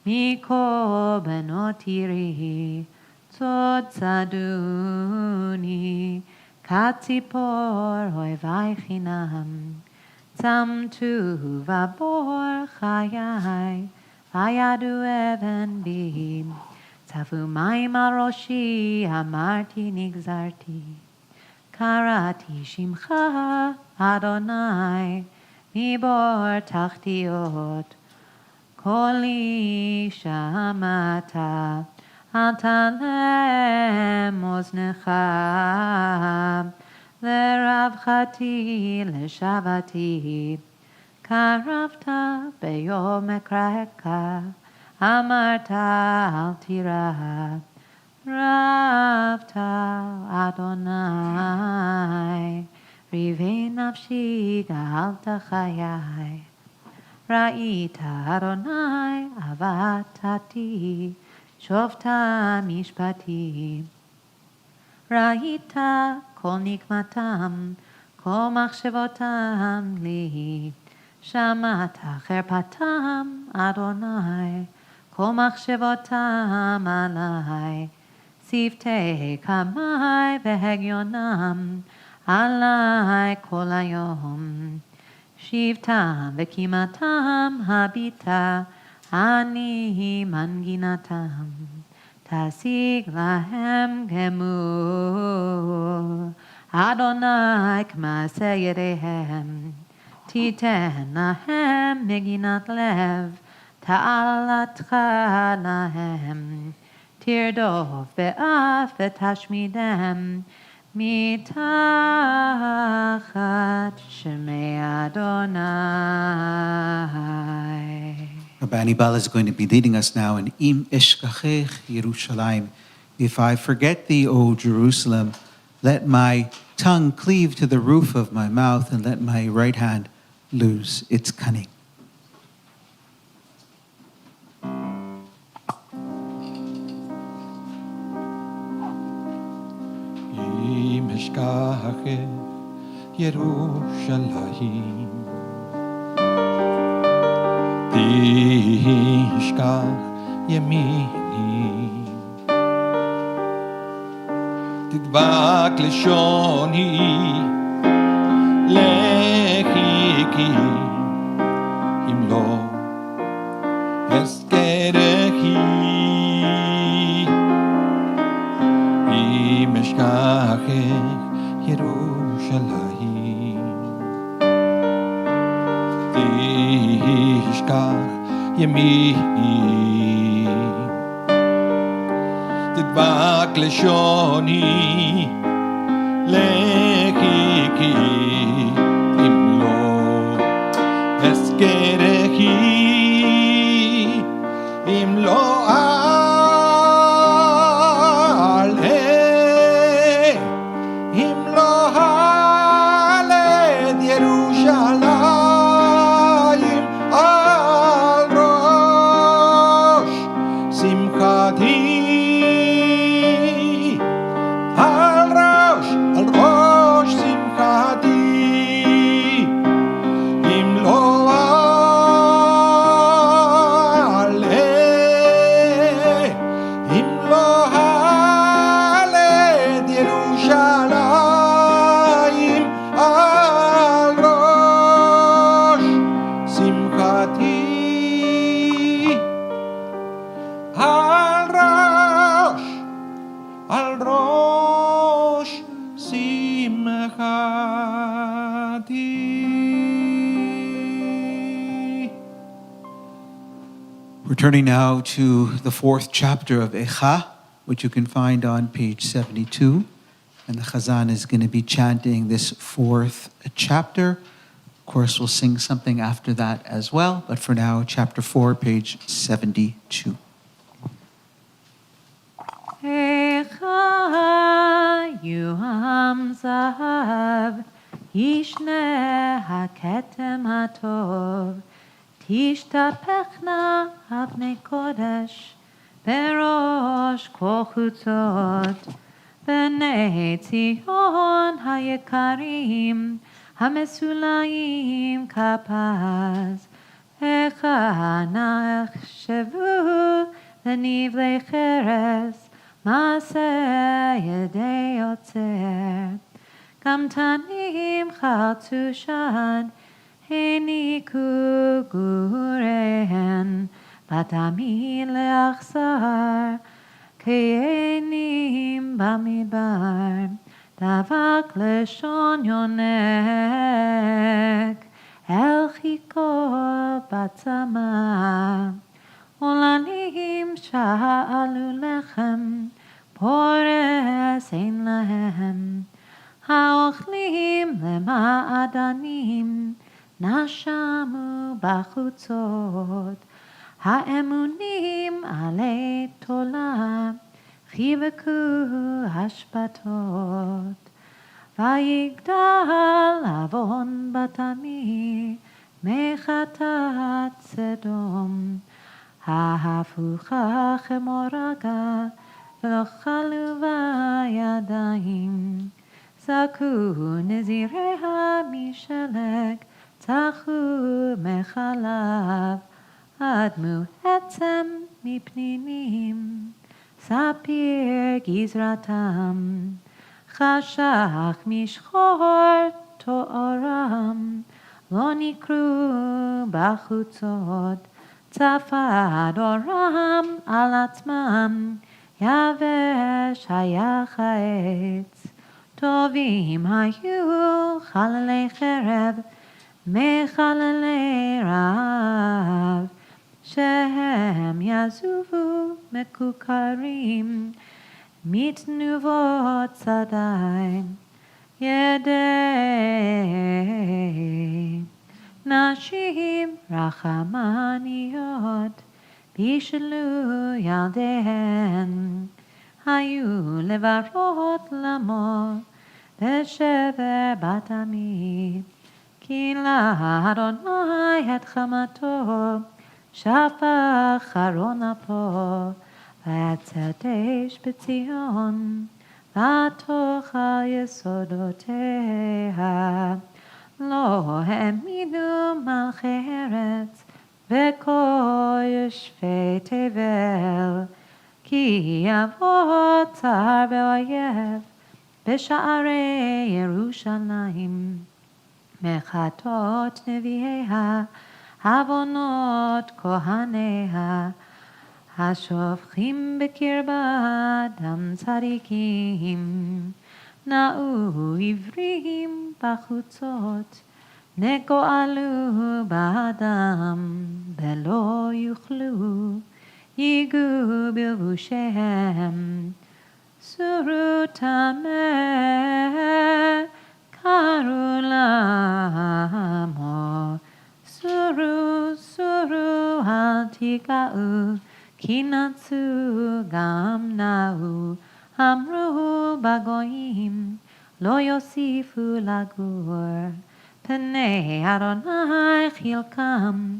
מקורבנות יראי. צוד צדוני, כציפור אויבי חינם. צמתו ובור חיי, וידו אבן בי. צפו מים על ראשי, אמרתי נגזרתי. קראתי שמך, אדוני, מבור תחתיות. קולי שמעת, אל תלם אוזנך. לרווחתי לשבתי, קרבת ביום אקראך. אמרת אל תירא, רבת אדוני. ריבי נפשי גאלת חיי. ראית אדוני עבדתי, שופטה משפטי. ראית כל נקמתם, כל מחשבותם לי. שמעת חרפתם, אדוני, כל מחשבותם עלי, שפתי קמי והגיונם עלי כל היום. שבטם וקימתם הביטה, אני מנגינתם. תשיג להם גמול, אדוני כמעשה ידיהם. תיתן להם מגינת לב, תעלתך להם. תרדוף באף ותשמידם, מתחת שמי אדוני. Rabbi Bala is going to be leading us now in Im Eshkachech Yerushalayim. If I forget thee, O Jerusalem, let my tongue cleave to the roof of my mouth, and let my right hand lose its cunning. Im Eshkachech Yerushalayim תשכח ימיני, תדבק לשוני לחיקי, אם לא אזכרכי. אם אשכחך ירושלים, תשכח ימיני, תדבק לשוני לחיקי, אם לא אזכרכי, אם לא אעלה, אם לא אעלה את ירושלים על ראש שמחתי, על ראש שמחתי, אם לא אעלה, אם לא אעלה את ירושלים על ראש שמחתי, על ראש שמחתי. We're turning now to the 4th chapter of Eicha, which you can find on page 72. And the Chazan is going to be chanting this 4th chapter. Of course, we'll sing something after that as well. But for now, chapter 4, page 72. Eicha yuam zahav, yishne haketem hatov, tishtapechna avnei kodesh, berosh kol chutzot, bnei Tzion hayekarim, hamesulaim kapaz, eicha nachshevu lenivlei cheres, מעשה ידי יוצר, גם תנים חלצו שד, העניקו גוריהן, בתמיד לאכזר, כענים במדבר, דבק לשון יונק, אל חיקו בצמא, עולנים שאלו לחם, פורס אין להם, האוכלים למעדנים, נשמו בחוצות, האמונים עלי תולה, חיבקו השבתות, ויגדל עוון בתמי, מחטאת סדום, ההפוכה כמורגה, ולא חלו בידיים, זכו נזיריה משלג, צחו מחלב, אדמו עצם מפנינים, ספיר גזרתם, חשך משחור תוארם, לא נקרו בחוצות, צפד אורם על עצמם, יבש היה העץ. טובים היו חללי חרב, מחללי רעב, שהם יזובו מקוקרים, מתנובות שדי, ידי נשים רחמניות, בישלו ילדיהן, היו לברות למות, בשבר בת עמי, כי לאדוני את חמתו, שפך ארון אפו, ויצאת אש בציון, ותוך על יסודותיה. לא האמינו מלכי ארץ, וכל יושבי תבל, כי יבוא צר ואויב, בשערי ירושלים. מחטות נביאיה, עוונות כהניה, השופכים בקרבה דם צדיקים. נעו עברים בחוצות, נגואלו באדם, ולא יוכלו, ייגעו בלבושיהם. סורו טמא, קראו למו, סורו, סורו, אל תיגעו, כי נצו גם נעו. אמרו בגויים, לא יוסיפו לגור, פני אדוני חלקם,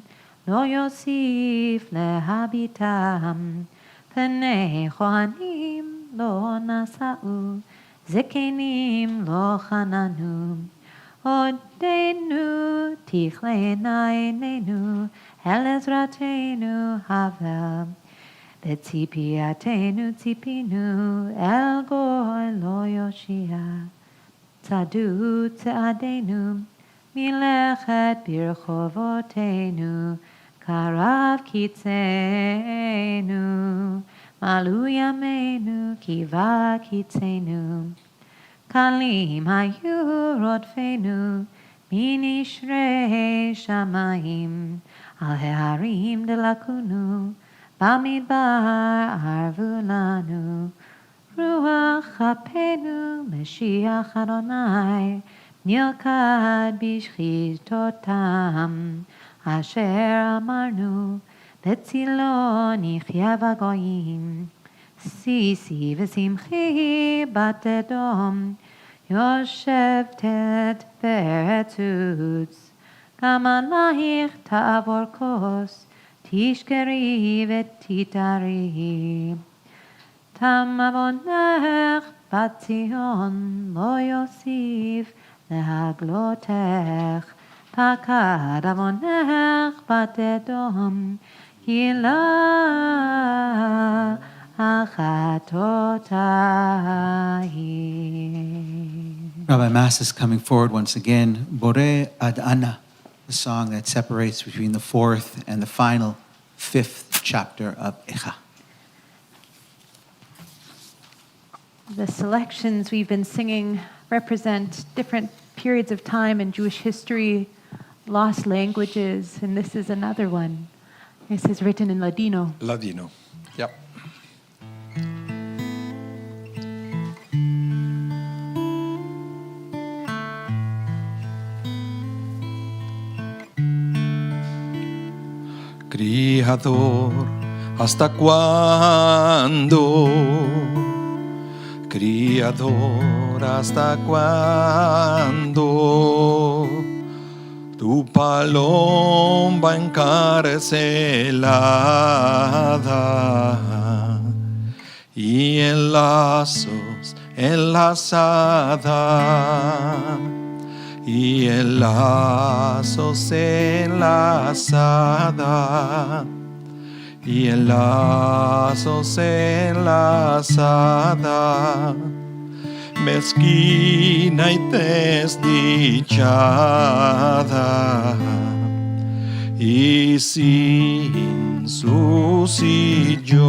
לא יוסיף להביטם. פני כהנים לא נשאו, זקנים לא חננו. עודנו תכלנה עינינו, אל עזרתנו הבל. בציפייתנו ציפינו, אל גוי לא יושיע. צעדו צעדינו, מלאכת ברחובותינו, קרב קיצנו. מלאו ימינו, קיבה קיצנו. קלים היו רודפינו, מנשרי שמיים. על ההרים דלקונו, במדבר ערבו לנו. רוח אפנו משיח אדוני, נלכד בשחיתותם. אשר אמרנו, בצילו נחיה בגויים. שישי ושמחי בת אדום, יושבת בארץ עוץ. גם עלייך תעבור כוס, תשכרי ותתארי. תם עוונך בת ציון, לא יוסיף להגלותך. פקד עוונך בת אדום, הילה החטאותיי. Rabbi Mass is coming forward once again. Bore ad Ana, the song that separates between the fourth and the final, fifth chapter of Eicha. The selections we've been singing represent different periods of time in Jewish history, lost languages, and this is another one. This is written in Ladino. Ladino. Yep. Criador, ¿hasta cuándo? Criador, ¿hasta cuándo? Tu paloma encarcelada y en lazos enlazada y en lazos enlazada y en lazos enlazada, mezquina y desdichada, y sin sus sillos,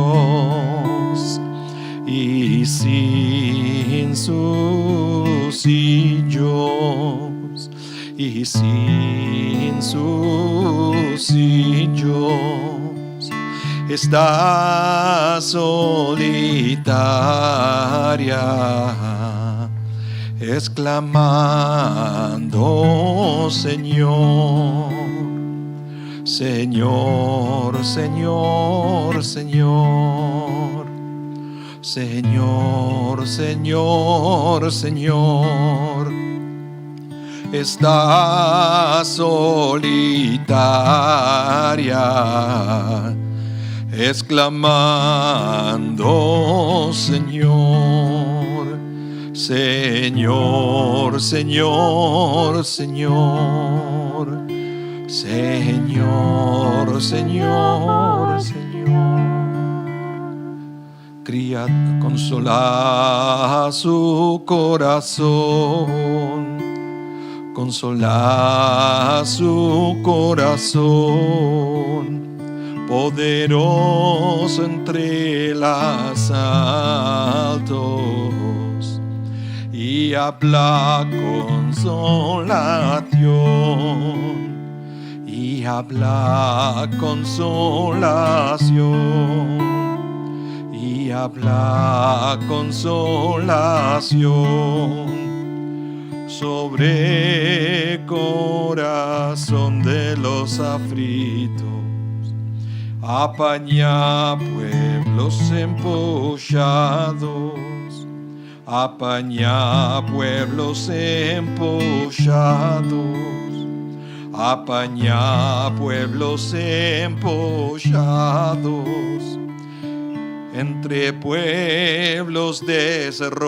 y sin sus sillos, y sin sus sillos, está solitaria, exclamando: Señor, Señor, Señor, Señor, Señor, Señor, Señor, está solitaria, exclamando: Señor, Señor, Señor, Señor, Señor, Señor, Señor. Cría, consola su corazón, consola su corazón, poderoso entre las altos, y habla consolación, y habla consolación, y habla consolación sobre corazón de los aflitos. Apaña pueblos empollados, apaña pueblos empollados, apaña pueblos empollados, entre pueblos desromados,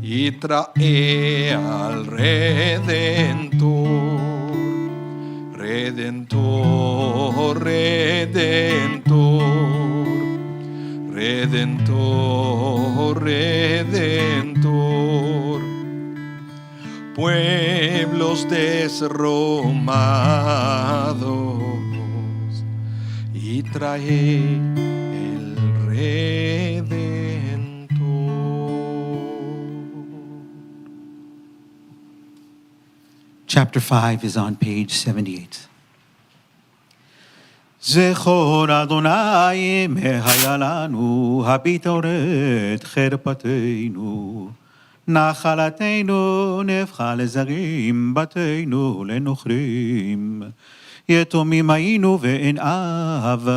y trae al Redentor, Redentor, Redentor, Redentor, Redentor, pueblos desromados, y trae el Redentor. Chapter 5 is on page 78. זכור אדוני מהיה לנו, הביט את חרפתנו, נחלתנו נהפכה לזרים, בתינו לנוכרים. יתומים היינו ואין אב,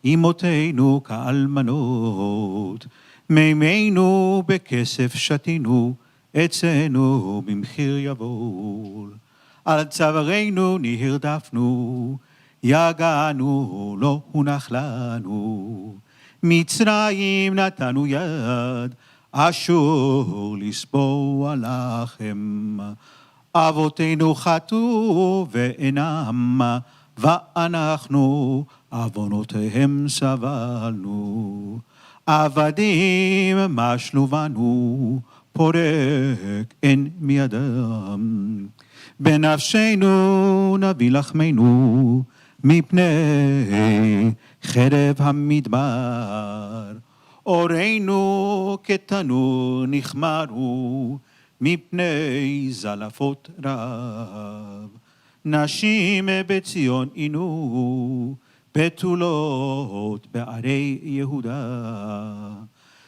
אמותינו כאלמנות, מימינו בכסף שתינו, עצנו במחיר יבול. על צווארנו נרדפנו, יגענו לא הונח לנו, מצרים נתנו יד, אשור לסבוע לכם. אבותינו חטאו ואינם, ואנחנו עוונותיהם סבלנו. עבדים משלו בנו, פורק אין מידם. בנפשנו נביא לחמנו, מפני חרב המדבר. אורינו כתנור נחמרו, מפני זלפות רב. נשים בציון עינו, בתולות בערי יהודה.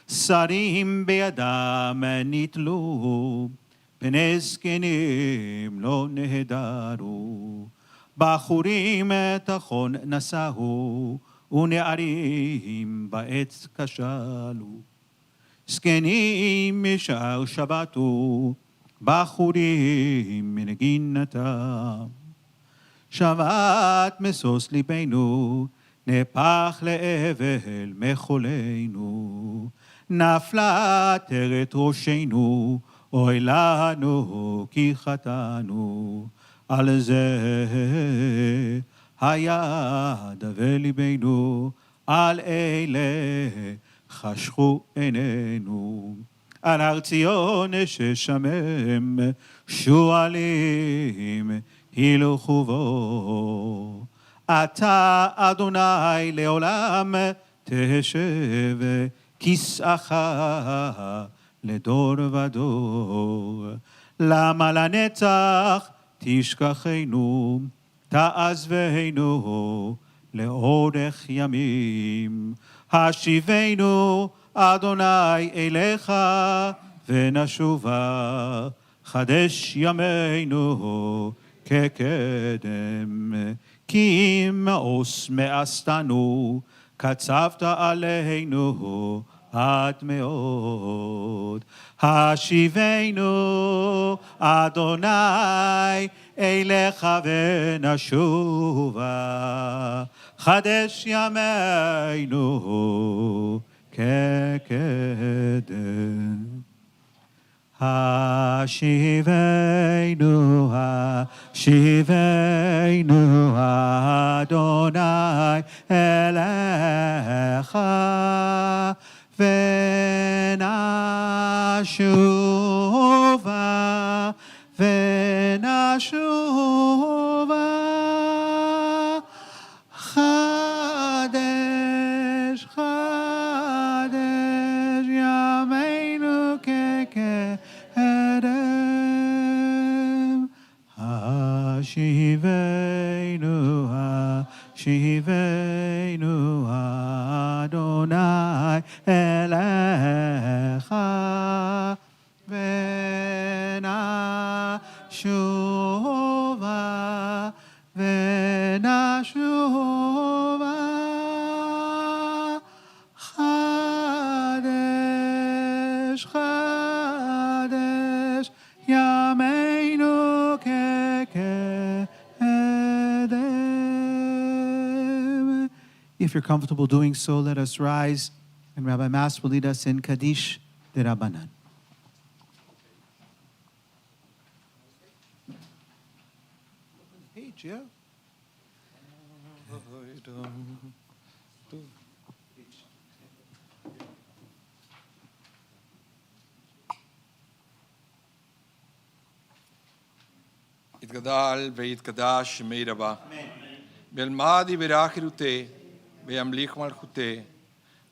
שרים בידם נתלו, פני זקנים לא נהדרו. בחורים תחון נשאו, ונערים בעץ כשלו. זקנים משער שבתו, בחורים מנגינתם. שבת משוש ליבנו, נהפך לאבל מחולנו. נפלה עטרת ראשנו, אוי לנו כי חטאנו. על זה היד וליבנו על אלה חשכו עינינו. על הר ציון ששמם שועלים הילכו בו. אתה אדוני לעולם תשב כסאך לדור ודור. למה לנצח תשכחנו, תעזבנו לאורך ימים. השיבנו אדוני אליך ונשובה, חדש ימינו כקדם. כי מאוס מאסתנו, קצבת עלינו עד מאוד. השיבנו אדוני אליך ונשובה, חדש ימינו כקדם. השיבנו אדוני אליך ונשובה חדש ימינו כקדם. השיבנו אדוני אליך ונשובה חדש ימינו כקדם. If you're comfortable doing so, let us rise, and Rabbi Mas will lead us in Kaddish de Rabbanan. Page, yeah. יתגדל ויתקדש שמי רבה. וילמד יברך חירותה וימליך מלכותה,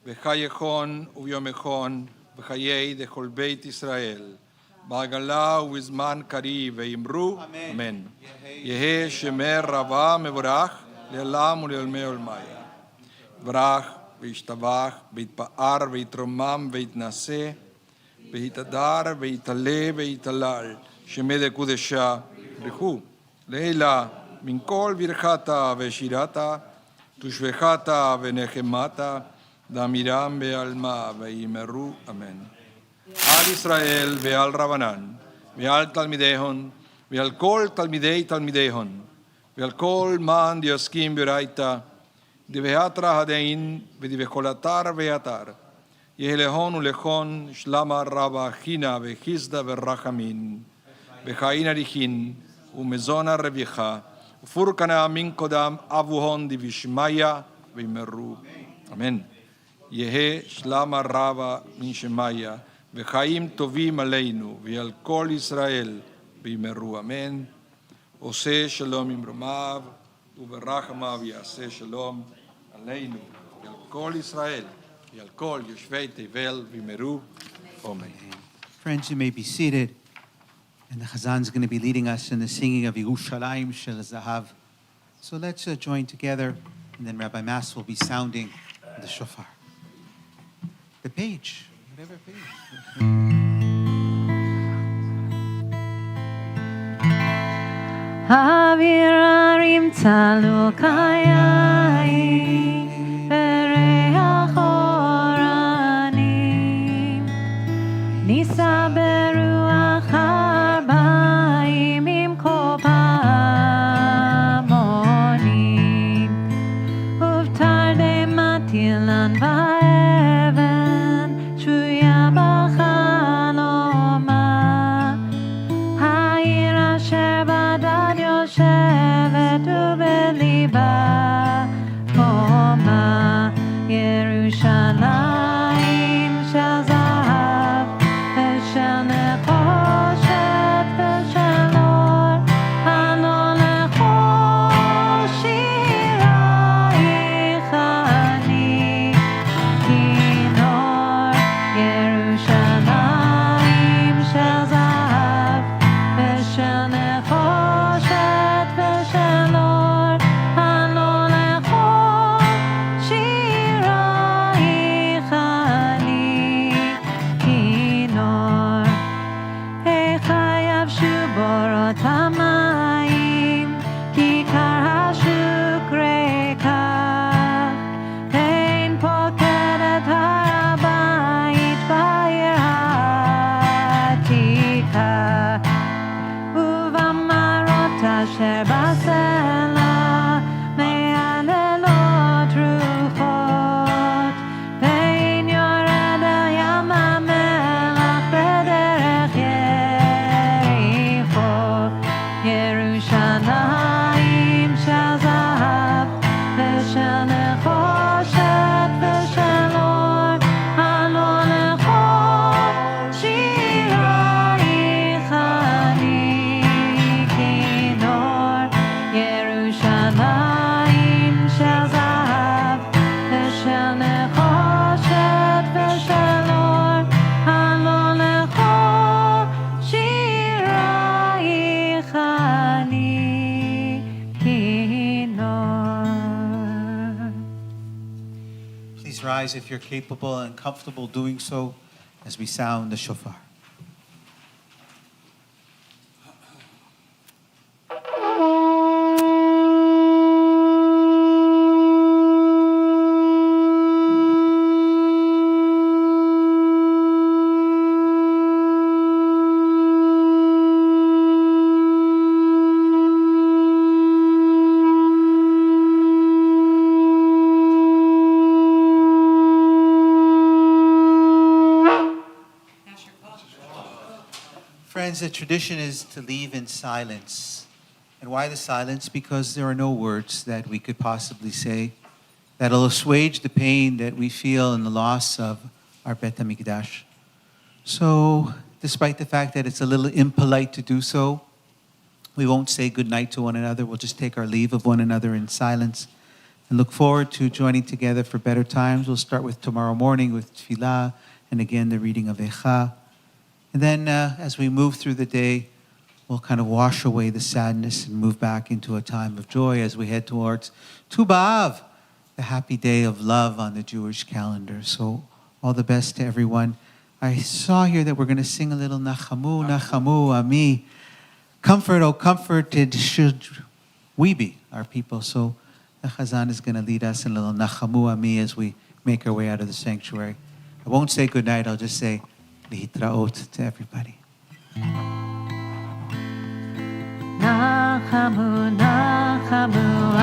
וחי יכון וביום יכון וחיי דכל בית ישראל, בעגלה ובזמן קריב, ויאמרו אמן. יהא שמר רבה מבורך לעולם ולעולמי עולמיה. יברך וישתבח ויתפאר ויתרומם ויתנשא ויתהדר ויתעלה ויתהלל, שמי דקודשה ברכו לעילה מן כל ברכתה ושירתה, תושבחתה ונחמתה, דמירם בעלמה, ויאמרו אמן. על ישראל ועל רבנן, ועל תלמידיהן, ועל כל תלמידי תלמידיהן, ועל כל מן דיוסקים ברייתא, דבהתרא הדין ודבכל אתר ואתר, יהא להון ולכון שלמה רבה חינה וחיסדה ורחמין, וחיים אריכין ומזונה רווחה, ופורקנה מן קודם אבוהון דבשמיא, ויאמרו אמן. יהא שלמה רבה מן שמיא, וחיים טובים עלינו ועל כל ישראל, ויאמרו אמן. עושה שלום ממרומיו וברחמיו יעשה שלום עלינו ועל כל ישראל ועל כל יושבי תבל, ויאמרו אמן. Friends, you may be seated. And the Chazan is going to be leading us in the singing of Yerushalayim Shel Zahav. So let's join together, and then Rabbi Mas will be sounding the shofar. The page, whatever page. Havirarim tzalu kayai bereach oranim nisa beruach harbaim im kol pamonim uvtar dematilan va'even shvuya b'chaloma ha'ir asher badad yoshevet ubeliba rise if you're capable and comfortable doing so as we sound the shofar. Friends, the tradition is to leave in silence. And why the silence? Because there are no words that we could possibly say that'll assuage the pain that we feel in the loss of our Bet HaMikdash. So, despite the fact that it's a little impolite to do so, we won't say goodnight to one another. We'll just take our leave of one another in silence and look forward to joining together for better times. We'll start with tomorrow morning with Tefillah and again the reading of Eicha. And then as we move through the day, we'll kind of wash away the sadness and move back into a time of joy as we head towards Tu B'Av, the happy day of love on the Jewish calendar. So all the best to everyone. I saw here that we're going to sing a little Nachamu, Nachamu, Ami. Comfort, oh comforted should we be, our people. So the Chazan is going to lead us in a little Nachamu, Ami as we make our way out of the sanctuary. I won't say goodnight, I'll just say Lihitraot to everybody. Nachamu, Nachamu,